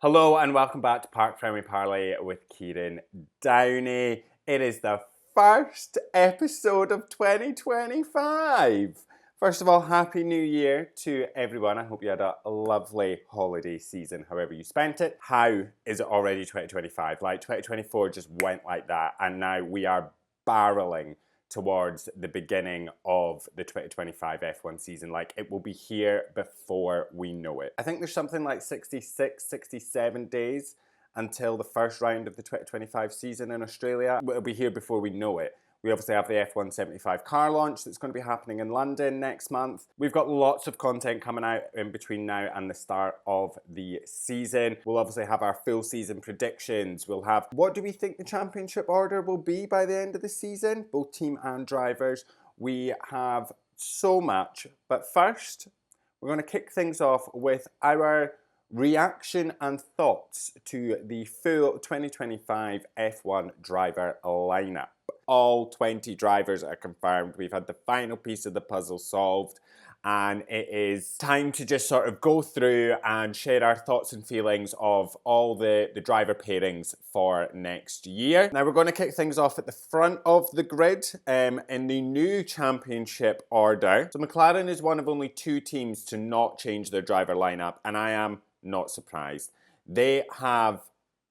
Hello and welcome back to Parc, Ferme, Parlay with Kieran Downey. It is the first episode of 2025. First of all, Happy New Year to everyone. I hope you had a lovely holiday season, however you spent it. How is it already 2025? Like 2024 just went like that, and now we are barreling towards the beginning of the 2025 F1 season. Like, it will be here before we know it. I think there's something like 66, 67 days until the first round of the 2025 season in Australia. It'll be here before we know it. We obviously have the F1 75 car launch that's going to be happening in London next month. We've got lots of content coming out in between now and the start of the season. We'll obviously have our full season predictions. We'll have, what do we think the championship order will be by the end of the season, both team and drivers. We have so much, but first, we're going to kick things off with our reaction and thoughts to the full 2025 F1 driver lineup. All 20 drivers are confirmed. We've had the final piece of the puzzle solved, and it is time to just sort of go through and share our thoughts and feelings of all the driver pairings for next year. Now we're going to kick things off at the front of the grid in the new championship order. So McLaren is one of only two teams to not change their driver lineup, and I am not surprised. They have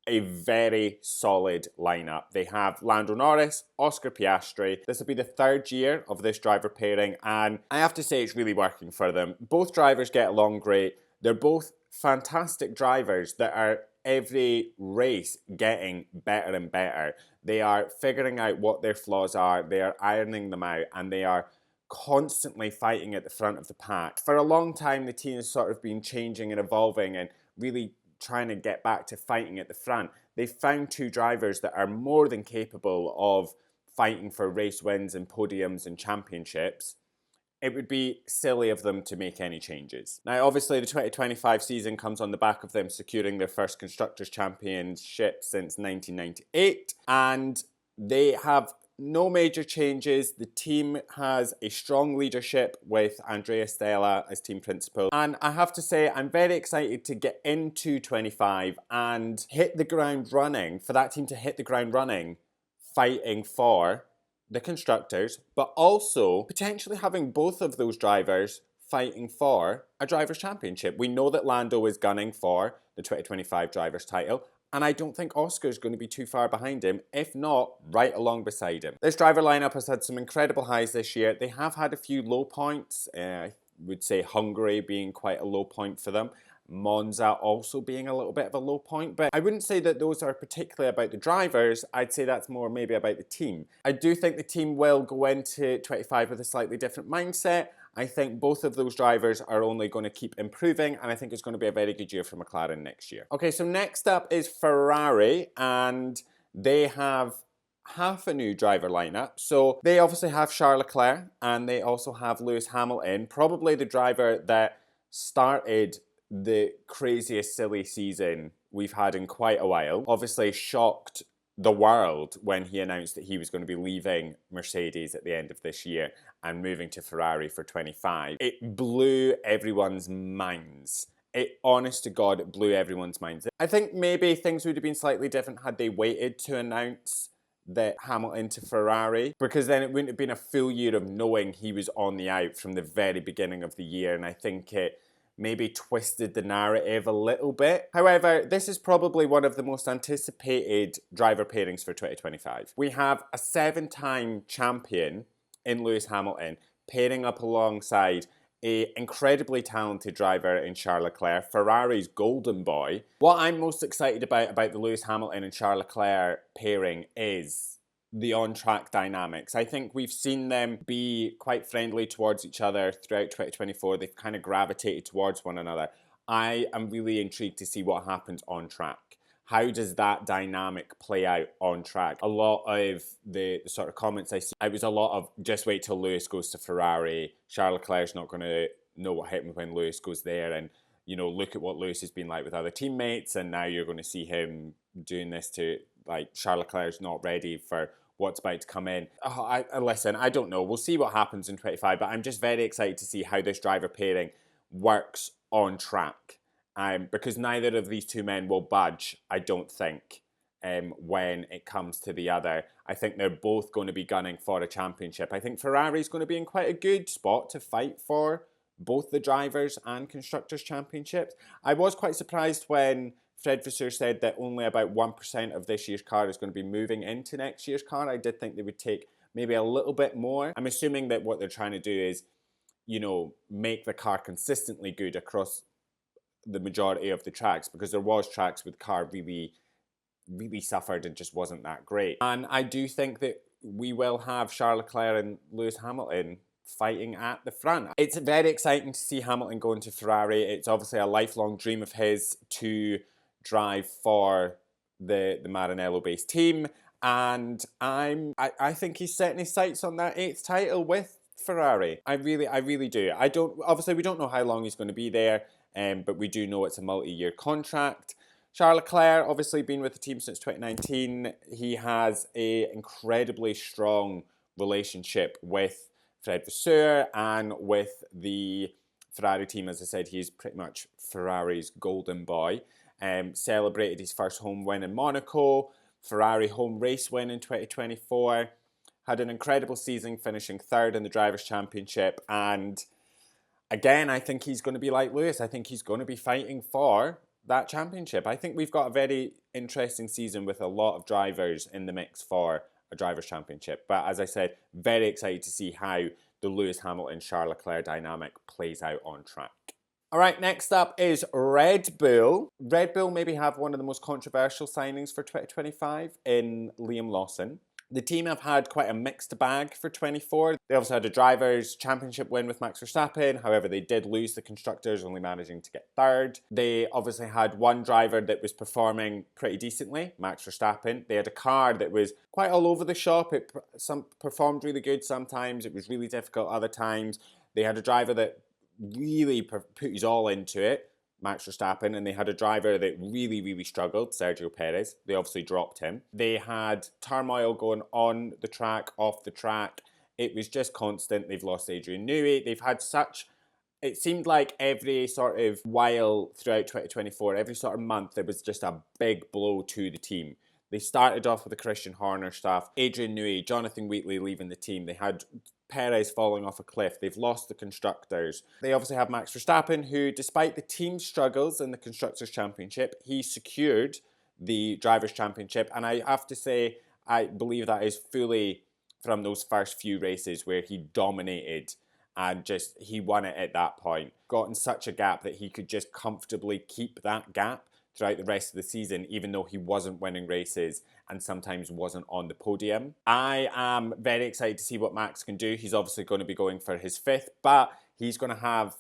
a very solid lineup. They have Lando Norris, Oscar Piastri. This will be the third year of this driver pairing, and I have to say it's really working for them. Both drivers get along great. They're both fantastic drivers that are every race getting better and better. They are figuring out what their flaws are, they are ironing them out, and they are constantly fighting at the front of the pack. For a long time, the team has sort of been changing and evolving and really trying to get back to fighting at the front. They've found two drivers that are more than capable of fighting for race wins and podiums and championships. It would be silly of them to make any changes. Now, obviously, the 2025 season comes on the back of them securing their first Constructors' Championship since 1998, and they have no major changes. The team has a strong leadership with Andrea Stella as team principal. And I have to say, I'm very excited to get into 25 and hit the ground running, for that team to hit the ground running, fighting for the constructors, but also potentially having both of those drivers fighting for a driver's championship. We know that Lando is gunning for the 2025 driver's title, and I don't think Oscar's going to be too far behind him, if not right along beside him. This driver lineup has had some incredible highs this year. They have had a few low points. I would say Hungary being quite a low point for them. Monza also being a little bit of a low point, but I wouldn't say that those are particularly about the drivers. I'd say that's more maybe about the team. I do think the team will go into 25 with a slightly different mindset. I think both of those drivers are only going to keep improving, and I think it's going to be a very good year for McLaren next year. Okay, so next up is Ferrari, and they have half a new driver lineup. So they obviously have Charles Leclerc, and they also have Lewis Hamilton, probably the driver that started the craziest silly season we've had in quite a while. Obviously shocked the world when he announced that he was going to be leaving Mercedes at the end of this year and moving to Ferrari for 25. It blew everyone's minds. It, honest to God, it blew everyone's minds. I think maybe things would have been slightly different had they waited to announce that Hamilton to Ferrari, because then it wouldn't have been a full year of knowing he was on the out from the very beginning of the year, and I think it maybe twisted the narrative a little bit. However, this is probably one of the most anticipated driver pairings for 2025. We have a 7-time champion in Lewis Hamilton pairing up alongside an incredibly talented driver in Charles Leclerc, Ferrari's golden boy. What I'm most excited about the Lewis Hamilton and Charles Leclerc pairing is the on-track dynamics. I think we've seen them be quite friendly towards each other throughout 2024. They've kind of gravitated towards one another. I am really intrigued to see what happens on track. How does that dynamic play out on track? A lot of the sort of comments I see, it was a lot of just wait till Lewis goes to Ferrari. Charles Leclerc's not going to know what happened when Lewis goes there, and you know, look at what Lewis has been like with other teammates, and now you're going to see him doing this to, like, Charles Leclerc's not ready for what's about to come in. Listen, I don't know. We'll see what happens in 25, but I'm just very excited to see how this driver pairing works on track. because neither of these two men will budge, I don't think, when it comes to the other. I think they're both going to be gunning for a championship. I think Ferrari's going to be in quite a good spot to fight for both the drivers and constructors championships. I was quite surprised when Fred Vasseur said that only about 1% of this year's car is going to be moving into next year's car. I did think they would take maybe a little bit more. I'm assuming that what they're trying to do is, you know, make the car consistently good across the majority of the tracks, because there was tracks where the car really suffered and just wasn't that great. And I do think that we will have Charles Leclerc and Lewis Hamilton fighting at the front. It's very exciting to see Hamilton go into Ferrari. It's obviously a lifelong dream of his to drive for the Maranello-based team, and I think he's setting his sights on that 8th title with Ferrari. I really do. Obviously we don't know how long he's going to be there, but we do know it's a multi-year contract. Charles Leclerc, obviously been with the team since 2019. He has an incredibly strong relationship with Fred Vasseur and with the Ferrari team. As I said, he's pretty much Ferrari's golden boy. Celebrated his first home win in Monaco, Ferrari home race win in 2024. Had an incredible season, finishing 3rd in the Drivers' Championship. And again, I think he's going to be like Lewis. I think he's going to be fighting for that championship. I think we've got a very interesting season with a lot of drivers in the mix for a Drivers' Championship. But as I said, very excited to see how the Lewis Hamilton-Charles Leclerc dynamic plays out on track. All right, next up is Red Bull. Red Bull maybe have one of the most controversial signings for 2025 in Liam Lawson. The team have had quite a mixed bag for 24. They also had a drivers' championship win with Max Verstappen. However, they did lose the constructors, only managing to get 3rd. They obviously had one driver that was performing pretty decently, Max Verstappen. They had a car that was quite all over the shop. It performed really good sometimes. It was really difficult other times. They had a driver that really put his all into it, Max Verstappen, and they had a driver that really struggled, Sergio Perez. They obviously dropped him. They had turmoil going on the track, off the track. It was just constant. They've lost Adrian Newey. They've had it seemed like every sort of while throughout 2024, every sort of month, there was just a big blow to the team. They started off with the Christian Horner stuff, Adrian Newey, Jonathan Wheatley leaving the team. They had Perez falling off a cliff. They've lost the constructors. They obviously have Max Verstappen, who, despite the team's struggles in the Constructors' Championship, he secured the Drivers' Championship. And I have to say, I believe that is fully from those first few races where he dominated and just, he won it at that point. Got in such a gap that he could just comfortably keep that gap throughout the rest of the season, even though he wasn't winning races and sometimes wasn't on the podium. I am very excited to see what Max can do. He's obviously going to be going for his 5th, but he's going to have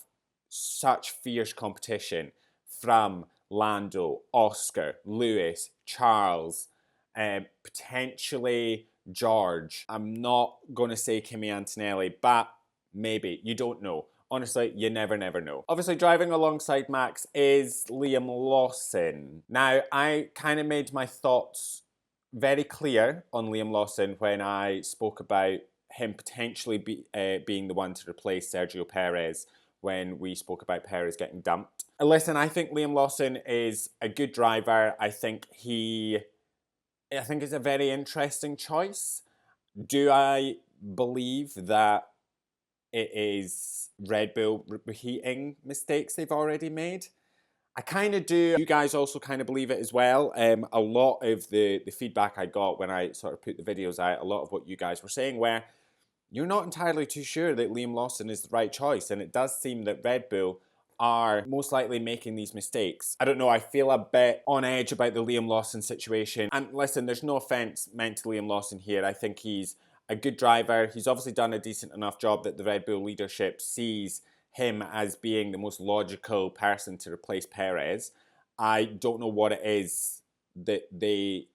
such fierce competition from Lando, Oscar, Lewis, Charles, potentially George. I'm not going to say Kimi Antonelli, but maybe. You don't know. Honestly, you never know. Obviously, driving alongside Max is Liam Lawson. Now, I kind of made my thoughts very clear on Liam Lawson when I spoke about him potentially being the one to replace Sergio Perez when we spoke about Perez getting dumped. Listen, I think Liam Lawson is a good driver. I think it's a very interesting choice. Do I believe that it is Red Bull repeating mistakes they've already made? I kind of do. You guys also kind of believe it as well. A lot of the feedback I got when I sort of put the videos out, a lot of what you guys were saying, where you're not entirely too sure that Liam Lawson is the right choice. And it does seem that Red Bull are most likely making these mistakes. I don't know, I feel a bit on edge about the Liam Lawson situation. And listen, there's no offence meant to Liam Lawson here. I think he's a good driver. He's obviously done a decent enough job that the Red Bull leadership sees him as being the most logical person to replace Perez. I don't know what it is that they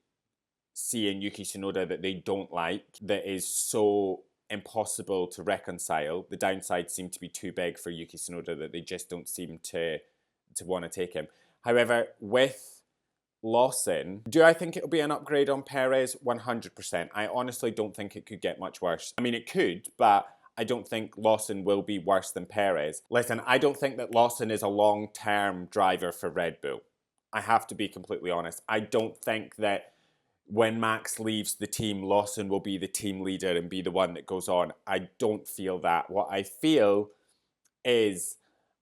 see in Yuki Tsunoda that they don't like, that is so impossible to reconcile. The downsides seem to be too big for Yuki Tsunoda that they just don't seem to want to take him. However, with Lawson, do I think it'll be an upgrade on Perez? 100%. I honestly don't think it could get much worse. I mean, it could, but I don't think Lawson will be worse than Perez. Listen, I don't think that Lawson is a long-term driver for Red Bull. I have to be completely honest. I don't think that when Max leaves the team, Lawson will be the team leader and be the one that goes on. I don't feel that. What I feel is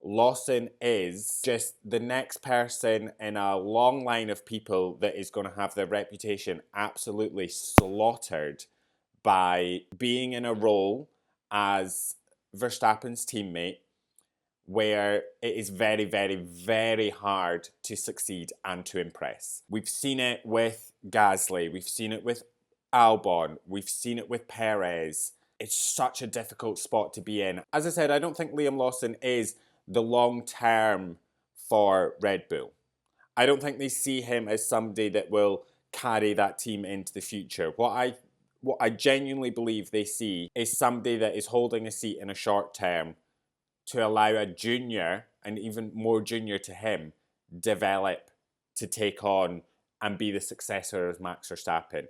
Lawson is just the next person in a long line of people that is going to have their reputation absolutely slaughtered by being in a role as Verstappen's teammate where it is very, very, very hard to succeed and to impress. We've seen it with Gasly, we've seen it with Albon, we've seen it with Perez. It's such a difficult spot to be in. As I said, I don't think Liam Lawson is the long term for Red Bull. I don't think they see him as somebody that will carry that team into the future. What I genuinely believe they see is somebody that is holding a seat in a short term to allow a junior, and even more junior to him, develop to take on and be the successor of Max Verstappen.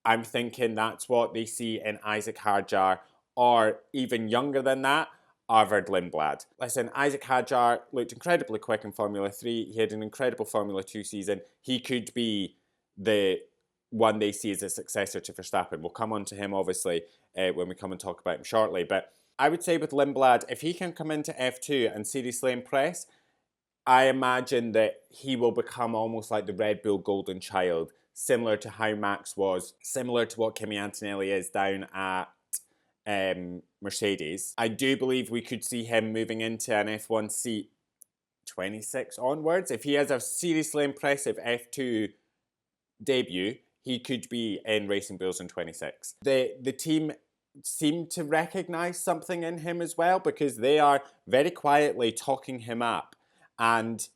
I'm thinking that's what they see in Isaac Hadjar, or even younger than that, Arvid Lindblad. Listen, Isaac Hadjar looked incredibly quick in Formula 3. He had an incredible Formula 2 season. He could be the one they see as a successor to Verstappen. We'll come on to him, obviously, when we come and talk about him shortly. But I would say with Lindblad, if he can come into F2 and seriously impress, I imagine that he will become almost like the Red Bull golden child, similar to how Max was, similar to what Kimi Antonelli is down at Mercedes. I do believe we could see him moving into an F1 seat 26 onwards. If he has a seriously impressive F2 debut, he could be in Racing Bulls in 26. The team seem to recognise something in him as well, because they are very quietly talking him up, and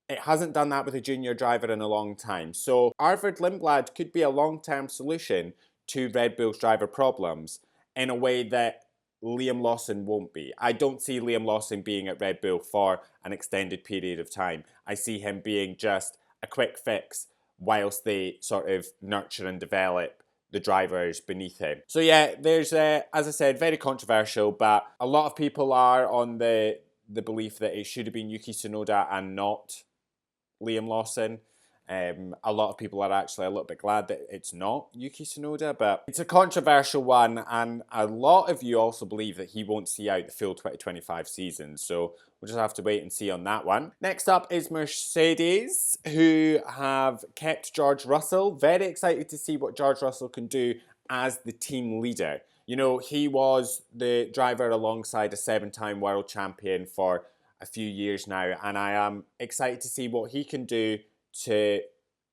it hasn't done that with a junior driver in a long time. So Arvid Lindblad could be a long-term solution to Red Bull's driver problems in a way that Liam Lawson won't be. I don't see Liam Lawson being at Red Bull for an extended period of time. I see him being just a quick fix whilst they sort of nurture and develop the drivers beneath him. So yeah, there's, as I said, very controversial, but a lot of people are on the belief that it should have been Yuki Tsunoda and not Liam Lawson. A lot of people are actually a little bit glad that it's not Yuki Tsunoda, but it's a controversial one, and a lot of you also believe that he won't see out the full 2025 season, so we'll just have to wait and see on that one. Next up is Mercedes, who have kept George Russell. Very excited to see what George Russell can do as the team leader. You know, he was the driver alongside a 7-time world champion for a few years now, and I am excited to see what he can do to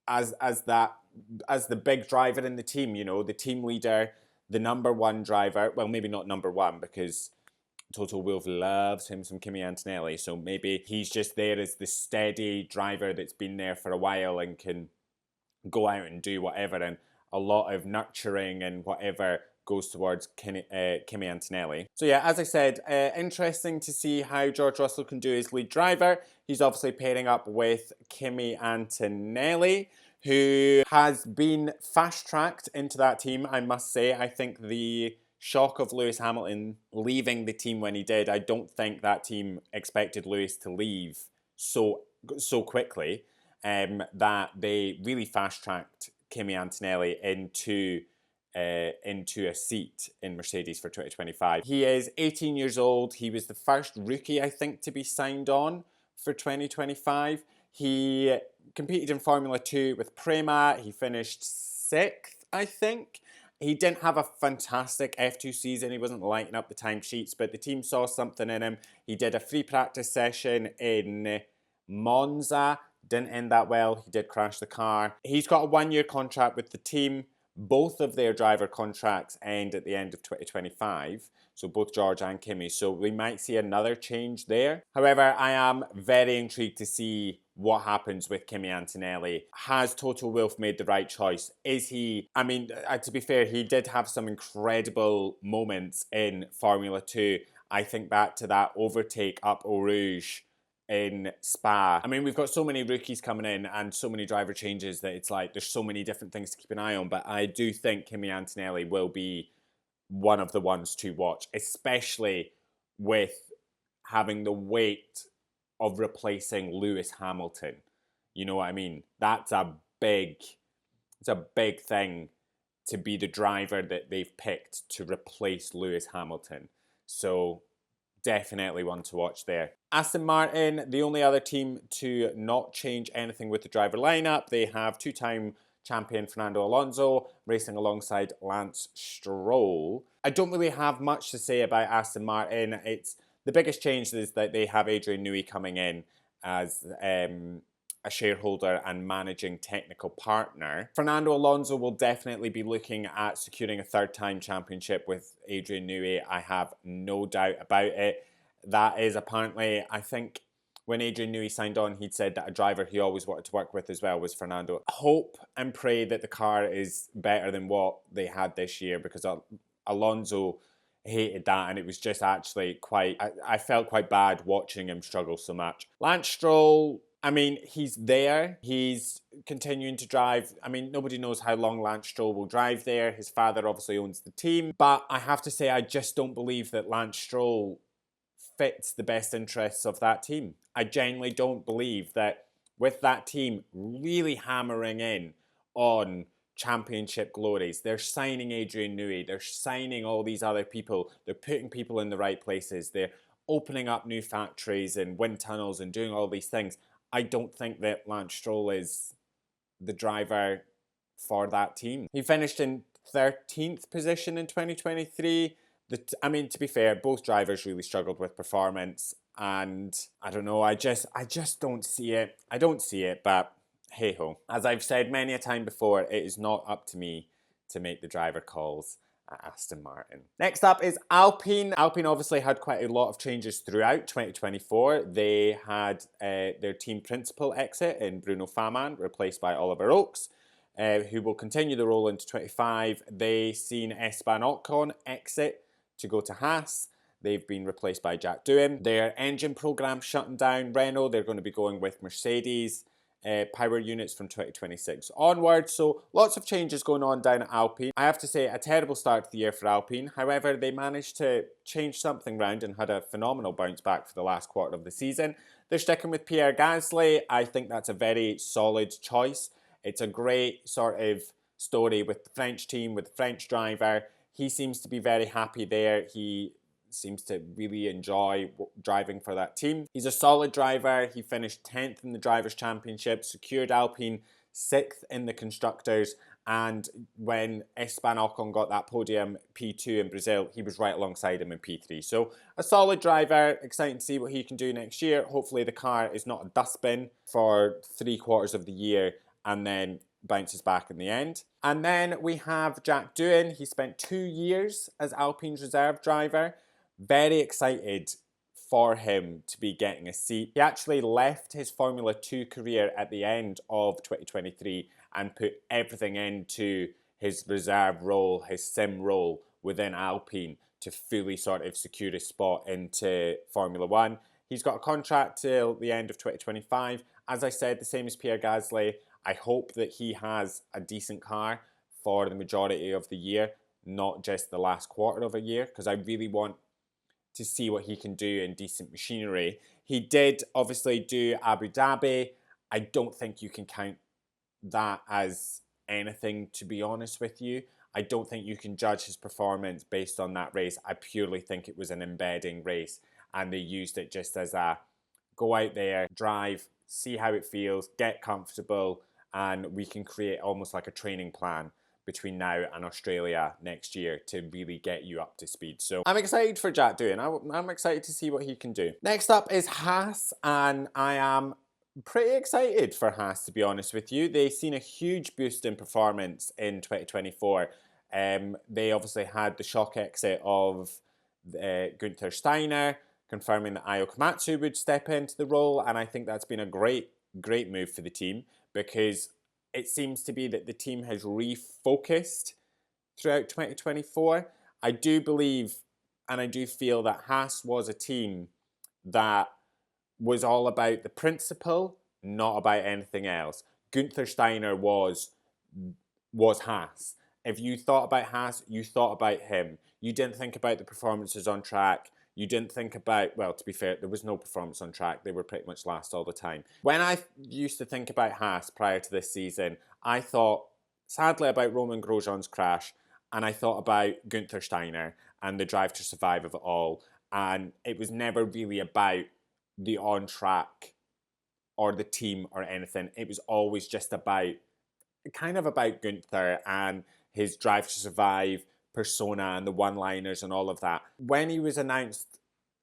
as the big driver in the team, you know, the team leader, the number one driver. Well, maybe not number one, because Toto Wolff loves him some Kimi Antonelli, so maybe he's just there as the steady driver that's been there for a while and can go out and do whatever, and a lot of nurturing and whatever goes towards Kimi Antonelli. So yeah, as I said, interesting to see how George Russell can do as lead driver. He's obviously pairing up with Kimi Antonelli, who has been fast-tracked into that team, I must say. I think the shock of Lewis Hamilton leaving the team when he did, I don't think that team expected Lewis to leave so quickly, that they really fast-tracked Kimi Antonelli into a seat in Mercedes for 2025. He is 18 years old. He was the first rookie, I think, to be signed on for 2025. He competed in Formula 2 with Prema. He finished 6th, I think. He didn't have a fantastic F2 season. He wasn't lighting up the timesheets, but the team saw something in him. He did a free practice session in Monza. Didn't end that well. He did crash the car. He's got a 1-year contract with the team. Both of their driver contracts end at the end of 2025, so both George and Kimi, so we might see another change there. However, I am very intrigued to see what happens with Kimi Antonelli. Has Toto Wolff made the right choice? Is he, I mean, to be fair, he did have some incredible moments in Formula 2. I think back to that overtake up Eau Rouge in Spa. I mean, we've got so many rookies coming in and so many driver changes that it's like there's so many different things to keep an eye on, but I do think Kimi Antonelli will be one of the ones to watch, especially with having the weight of replacing Lewis Hamilton. You know what I mean? It's a big thing to be the driver that they've picked to replace Lewis Hamilton. So definitely one to watch there. Aston Martin, the only other team to not change anything with the driver lineup. They have two-time champion Fernando Alonso racing alongside Lance Stroll. I don't really have much to say about Aston Martin. It's the biggest change is that they have Adrian Newey coming in as a shareholder and managing technical partner. Fernando Alonso will definitely be looking at securing a third-time championship with Adrian Newey. I have no doubt about it. That is apparently, I think, when Adrian Newey signed on, he'd said that a driver he always wanted to work with as well was Fernando. Hope and pray that the car is better than what they had this year, because Alonso hated that, and it was just actually I felt quite bad watching him struggle so much. Lance Stroll, I mean, he's there. He's continuing to drive. I mean, nobody knows how long Lance Stroll will drive there. His father obviously owns the team. But I have to say, I just don't believe that Lance Stroll fits the best interests of that team. I genuinely don't believe that with that team really hammering in on championship glories, they're signing Adrian Newey, they're signing all these other people, they're putting people in the right places, they're opening up new factories and wind tunnels and doing all these things. I don't think that Lance Stroll is the driver for that team. He finished in 13th position in 2023. To be fair, both drivers really struggled with performance, and I don't know, I just don't see it. I don't see it, but hey ho. As I've said many a time before, it is not up to me to make the driver calls at Aston Martin. Next up is Alpine. Alpine obviously had quite a lot of changes throughout 2024. They had their team principal exit in Bruno Faman, replaced by Oliver Oakes, who will continue the role into 25. They seen Esteban Ocon exit to go to Haas. They've been replaced by Jack Doohan. Their engine program shutting down. Renault, they're going to be going with Mercedes power units from 2026 onwards. So lots of changes going on down at Alpine. I have to say, a terrible start to the year for Alpine. However, they managed to change something around and had a phenomenal bounce back for the last quarter of the season. They're sticking with Pierre Gasly. I think that's a very solid choice. It's a great sort of story with the French team, with the French driver. He seems to be very happy there. He seems to really enjoy driving for that team. He's a solid driver. He finished 10th in the Drivers' Championship, secured Alpine 6th in the Constructors, and when Esteban Ocon got that podium P2 in Brazil, he was right alongside him in P3. So a solid driver, exciting to see what he can do next year. Hopefully the car is not a dustbin for 3/4 of the year and then bounces back in the end. And then we have Jack Doohan. He spent 2 years as Alpine's reserve driver. Very excited for him to be getting a seat. He actually left his Formula 2 career at the end of 2023 and put everything into his reserve role, his sim role within Alpine to fully sort of secure a spot into Formula 1. He's got a contract till the end of 2025. As I said, the same as Pierre Gasly. I hope that he has a decent car for the majority of the year, not just the last quarter of a year, because I really want to see what he can do in decent machinery. He did obviously do Abu Dhabi. I don't think you can count that as anything, to be honest with you. I don't think you can judge his performance based on that race. I purely think it was an embedding race, and they used it just as a go out there, drive, see how it feels, get comfortable, and we can create almost like a training plan between now and Australia next year to really get you up to speed. So I'm excited for Jack Doohan. I'm excited to see what he can do. Next up is Haas, and I am pretty excited for Haas, to be honest with you. They've seen a huge boost in performance in 2024. They obviously had the shock exit of Gunther Steiner, confirming that Ayo Komatsu would step into the role, and I think that's been a great move for the team, because it seems to be that the team has refocused throughout 2024. I do believe and I do feel that Haas was a team that was all about the principle, not about anything else. Gunther Steiner was Haas. If you thought about Haas, you thought about him. You didn't think about the performances on track. You didn't think about, well, to be fair, there was no performance on track. They were pretty much last all the time. When I used to think about Haas prior to this season, I thought, sadly, about Roman Grosjean's crash, and I thought about Gunther Steiner and the drive to survive of it all. And it was never really about the on-track or the team or anything. It was always just about, kind of about Gunther and his drive to survive persona and the one-liners and all of that. When he was announced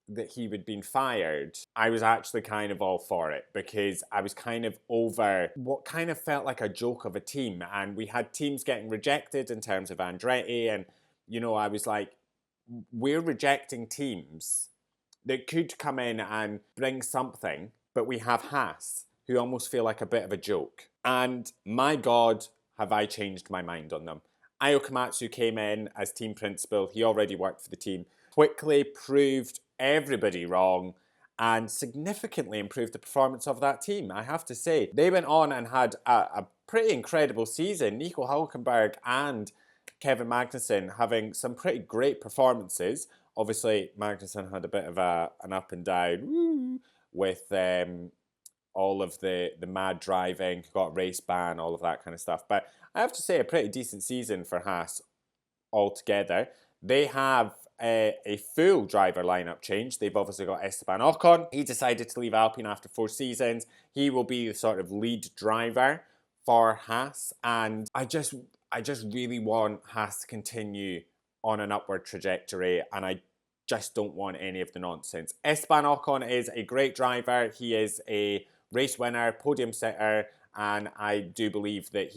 that he had been fired, I was actually kind of all for it, because I was kind of over what kind of felt like a joke of a team. And we had teams getting rejected in terms of Andretti, and, you know, I was like, we're rejecting teams that could come in and bring something, but we have Haas, who almost feel like a bit of a joke. And my God, have I changed my mind on them. Ayo Komatsu came in as team principal. He already worked for the team. Quickly proved everybody wrong and significantly improved the performance of that team, I have to say. They went on and had a pretty incredible season. Nico Hülkenberg and Kevin Magnussen having some pretty great performances. Obviously, Magnussen had a bit of an up and down with all of the mad driving, got a race ban, all of that kind of stuff. But I have to say, a pretty decent season for Haas altogether. They have a full driver lineup change. They've obviously got Esteban Ocon. He decided to leave Alpine after 4 seasons. He will be the sort of lead driver for Haas. And I just really want Haas to continue on an upward trajectory, and I just don't want any of the nonsense. Esteban Ocon is a great driver. He is a race winner, podium sitter, and I do believe that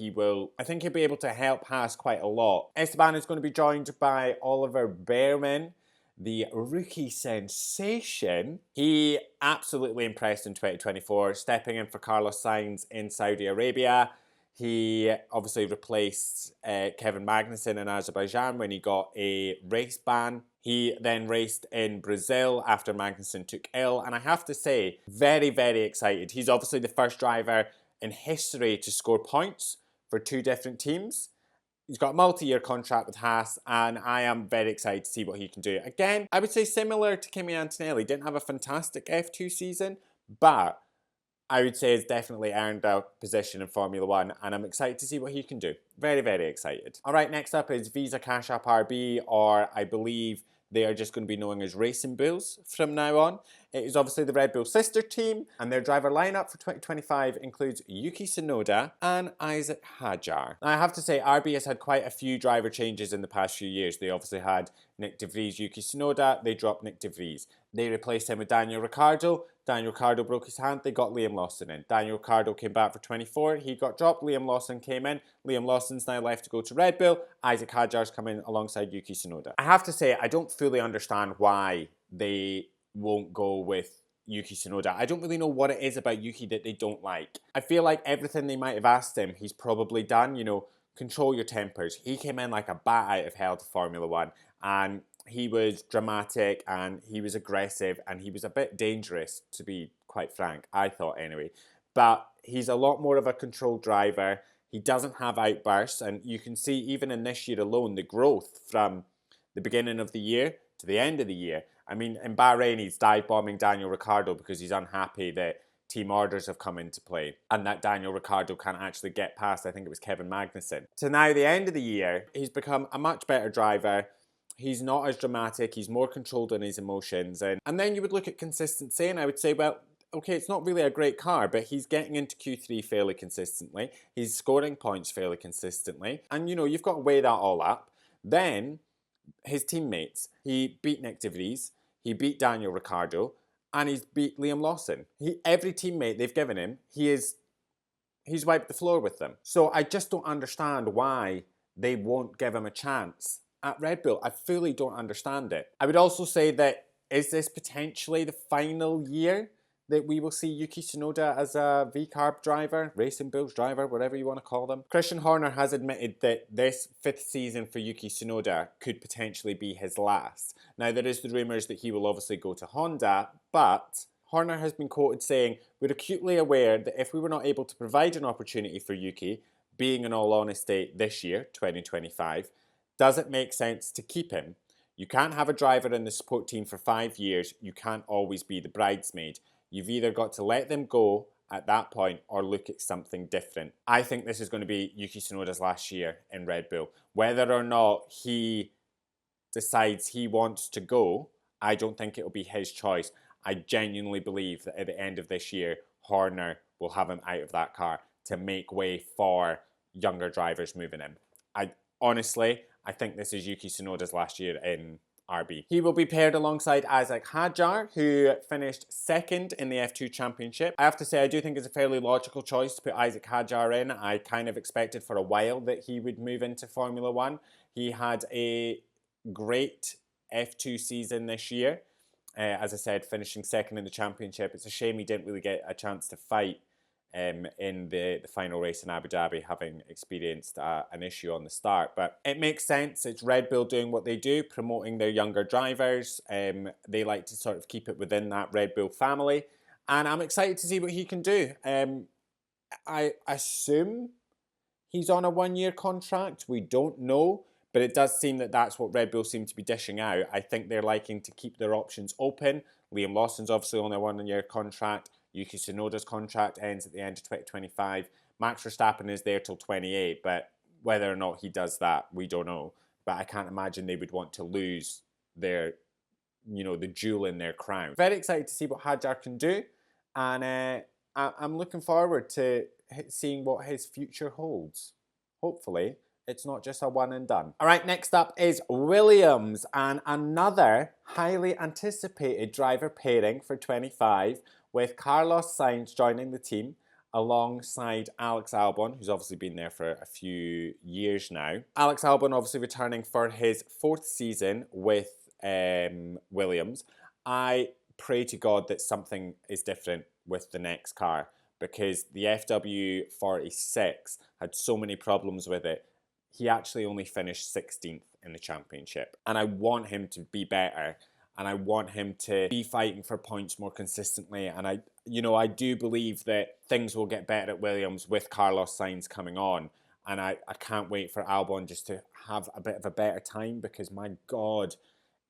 I think he'll be able to help Haas quite a lot. Esteban is going to be joined by Oliver Bearman, the rookie sensation. He absolutely impressed in 2024, stepping in for Carlos Sainz in Saudi Arabia. He obviously replaced Kevin Magnussen in Azerbaijan when he got a race ban. He then raced in Brazil after Magnussen took ill. And I have to say, very, very excited. He's obviously the first driver in history to score points for 2 different teams. He's got a multi-year contract with Haas, and I am very excited to see what he can do. Again, I would say similar to Kimi Antonelli. Didn't have a fantastic F2 season, but I would say has definitely earned a position in Formula 1, and I'm excited to see what he can do. Very, very excited. All right, next up is Visa Cash App RB, or I believe they are just going to be known as Racing Bulls from now on. It is obviously the Red Bull sister team, and their driver lineup for 2025 includes Yuki Tsunoda and Isaac Hadjar. Now, I have to say, RB has had quite a few driver changes in the past few years. They obviously had Nick De Vries, Yuki Tsunoda. They dropped Nick De Vries. They replaced him with Daniel Ricciardo. Daniel Ricciardo broke his hand. They got Liam Lawson in. Daniel Ricciardo came back for 24. He got dropped. Liam Lawson came in. Liam Lawson's now left to go to Red Bull. Isaac Hadjar's coming alongside Yuki Tsunoda. I have to say, I don't fully understand why they won't go with Yuki Tsunoda. I don't really know what it is about Yuki that they don't like. I feel like everything they might have asked him, he's probably done. You know, control your tempers. He came in like a bat out of hell to Formula 1, and he was dramatic and he was aggressive and he was a bit dangerous, to be quite frank, I thought anyway. But he's a lot more of a controlled driver. He doesn't have outbursts, and you can see even in this year alone the growth from the beginning of the year to the end of the year. I mean, in Bahrain, he's dive-bombing Daniel Ricciardo because he's unhappy that team orders have come into play and that Daniel Ricciardo can't actually get past, I think it was Kevin Magnussen. To now the end of the year, he's become a much better driver. He's not as dramatic. He's more controlled on his emotions. And then you would look at consistency, and I would say, well, okay, it's not really a great car, but he's getting into Q3 fairly consistently. He's scoring points fairly consistently. And, you know, you've got to weigh that all up. Then his teammates, he beat Nick De Vries, he beat Daniel Ricciardo, and he's beat Liam Lawson. Every teammate they've given him, he's wiped the floor with them. So I just don't understand why they won't give him a chance at Red Bull. I fully don't understand it. I would also say that, is this potentially the final year that we will see Yuki Tsunoda as a V-Carb driver, Racing Bulls driver, whatever you want to call them? Christian Horner has admitted that this 5th season for Yuki Tsunoda could potentially be his last. Now, there is the rumours that he will obviously go to Honda, but Horner has been quoted saying, "We're acutely aware that if we were not able to provide an opportunity for Yuki, being in all honesty, this year, 2025, does it make sense to keep him? You can't have a driver in the support team for 5 years. You can't always be the bridesmaid. You've either got to let them go at that point or look at something different. I think this is going to be Yuki Tsunoda's last year in Red Bull. Whether or not he decides he wants to go, I don't think it'll be his choice. I genuinely believe that at the end of this year, Horner will have him out of that car to make way for younger drivers moving in. I think this is Yuki Tsunoda's last year in RB. He will be paired alongside Isaac Hadjar, who finished second in the F2 Championship. I have to say, I do think it's a fairly logical choice to put Isaac Hadjar in. I kind of expected for a while that he would move into Formula One. He had a great F2 season this year. As I said, finishing second in the championship. It's a shame he didn't really get a chance to fight in the final race in Abu Dhabi, having experienced an issue on the start. But it makes sense. It's Red Bull doing what they do, promoting their younger drivers. They like to sort of keep it within that Red Bull family. And I'm excited to see what he can do. I assume he's on a 1-year contract. We don't know. But it does seem that that's what Red Bull seem to be dishing out. I think they're liking to keep their options open. Liam Lawson's obviously on a 1-year contract. Yuki Tsunoda's contract ends at the end of 2025. Max Verstappen is there till 28, but whether or not he does that, we don't know. But I can't imagine they would want to lose their, the jewel in their crown. Very excited to see what Hadjar can do. And I'm looking forward to seeing what his future holds. Hopefully, it's not just a one and done. All right, next up is Williams, and another highly anticipated driver pairing for 25 with Carlos Sainz joining the team alongside Alex Albon, who's obviously been there for a few years now. Alex Albon obviously returning for his 4th season with Williams. I pray to God that something is different with the next car, because the FW46 had so many problems with it. He actually only finished 16th in the championship. And I want him to be better. And I want him to be fighting for points more consistently. And I do believe that things will get better at Williams with Carlos Sainz coming on. And I can't wait for Albon just to have a bit of a better time, because my God,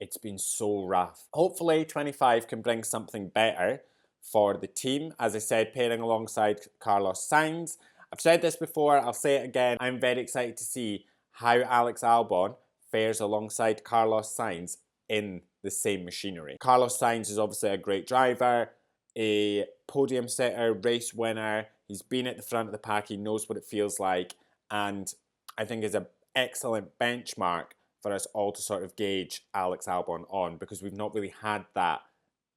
it's been so rough. Hopefully 25 can bring something better for the team. As I said, pairing alongside Carlos Sainz. I've said this before, I'll say it again. I'm very excited to see how Alex Albon fares alongside Carlos Sainz in the same machinery. Carlos Sainz is obviously a great driver, a podium setter, race winner. He's been at the front of the pack. He knows what it feels like. And I think is an excellent benchmark for us all to sort of gauge Alex Albon on, because we've not really had that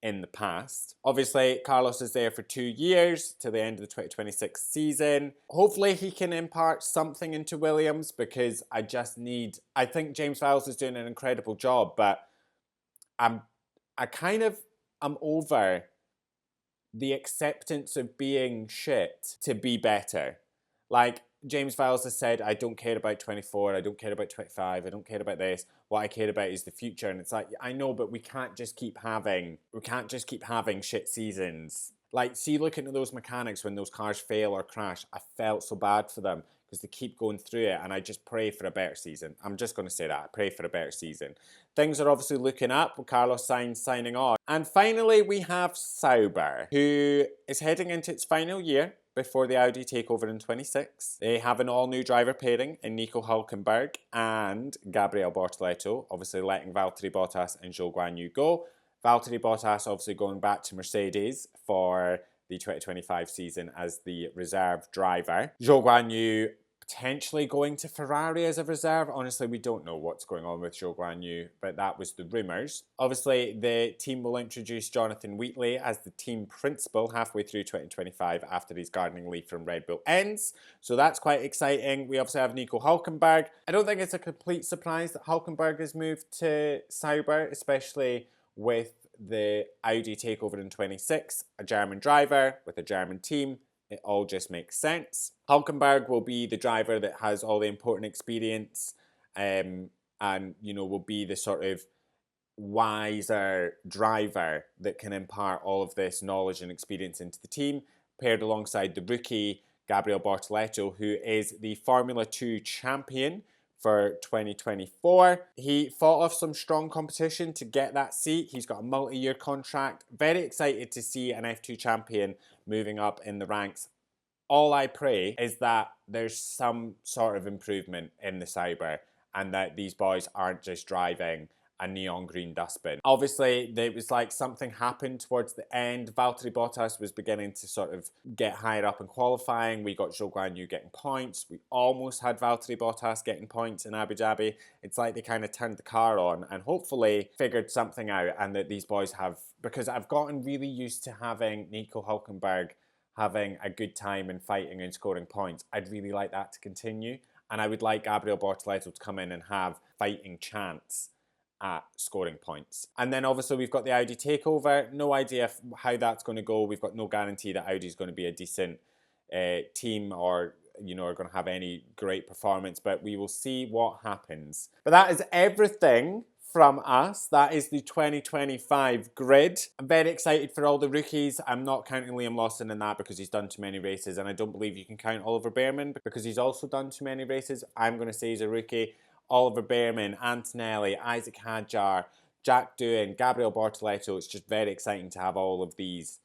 in the past. Obviously, Carlos is there for 2 years to the end of the 2026 season. Hopefully he can impart something into Williams, because I think James Vowles is doing an incredible job, but I'm over the acceptance of being shit to be better. Like James Vowles has said, I don't care about 24, I don't care about 25, I don't care about this. What I care about is the future. And it's like, I know, but we can't just keep having shit seasons. Like, see, looking at those mechanics when those cars fail or crash, I felt so bad for them, because they keep going through it, and I just pray for a better season. I'm just going to say that, I pray for a better season. Things are obviously looking up with Carlos Sainz signing on. And finally, we have Sauber, who is heading into its final year before the Audi takeover in 26. They have an all-new driver pairing in Nico Hülkenberg and Gabriel Bortoleto, obviously letting Valtteri Bottas and Zhou Guanyu go. Valtteri Bottas obviously going back to Mercedes for the 2025 season as the reserve driver. Zhou Guanyu potentially going to Ferrari as a reserve. Honestly, we don't know what's going on with Zhou Guanyu, but that was the rumours. Obviously, the team will introduce Jonathan Wheatley as the team principal halfway through 2025 after his gardening leave from Red Bull ends. So that's quite exciting. We obviously have Nico Hülkenberg. I don't think it's a complete surprise that Hülkenberg has moved to Sauber, especially with the Audi takeover in 26. A German driver with a German team. It all just makes sense. Hülkenberg will be the driver that has all the important experience and, will be the sort of wiser driver that can impart all of this knowledge and experience into the team, paired alongside the rookie Gabriel Bortoleto, who is the Formula 2 champion for 2024. He fought off some strong competition to get that seat. He's got a multi-year contract. Very excited to see an F2 champion moving up in the ranks. All I pray is that there's some sort of improvement in the Cyber and that these boys aren't just driving a neon green dustbin. Obviously, there was like something happened towards the end. Valtteri Bottas was beginning to sort of get higher up in qualifying. We got Zhou Guanyu getting points. We almost had Valtteri Bottas getting points in Abu Dhabi. It's like they kind of turned the car on and hopefully figured something out, and that these boys have, because I've gotten really used to having Nico Hülkenberg having a good time and fighting and scoring points. I'd really like that to continue. And I would like Gabriel Bortoleto to come in and have fighting chance at scoring points. And then obviously we've got the Audi takeover. No idea how that's going to go. We've got no guarantee that Audi is going to be a decent team or, you know, are going to have any great performance, but we will see what happens. But that is everything from us. That is the 2025 grid. I'm very excited for all the rookies. I'm not counting Liam Lawson in that because he's done too many races, and I don't believe you can count Oliver Behrman because he's also done too many races. I'm going to say he's a rookie. Oliver Behrman, Antonelli, Isaac Hadjar, Jack Doohan, Gabriel Bortoleto. It's just very exciting to have all of these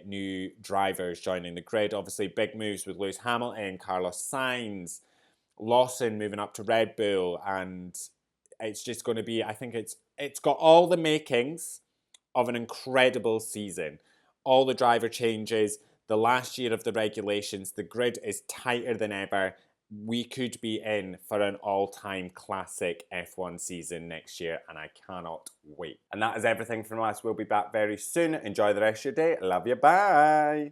new drivers joining the grid. Obviously, big moves with Lewis Hamilton, Carlos Sainz, Lawson moving up to Red Bull, and it's just going to be, I think it's got all the makings of an incredible season. All the driver changes, the last year of the regulations, the grid is tighter than ever. We could be in for an all-time classic F1 season next year, and I cannot wait. And that is everything from us. We'll be back very soon. Enjoy the rest of your day. Love you. Bye.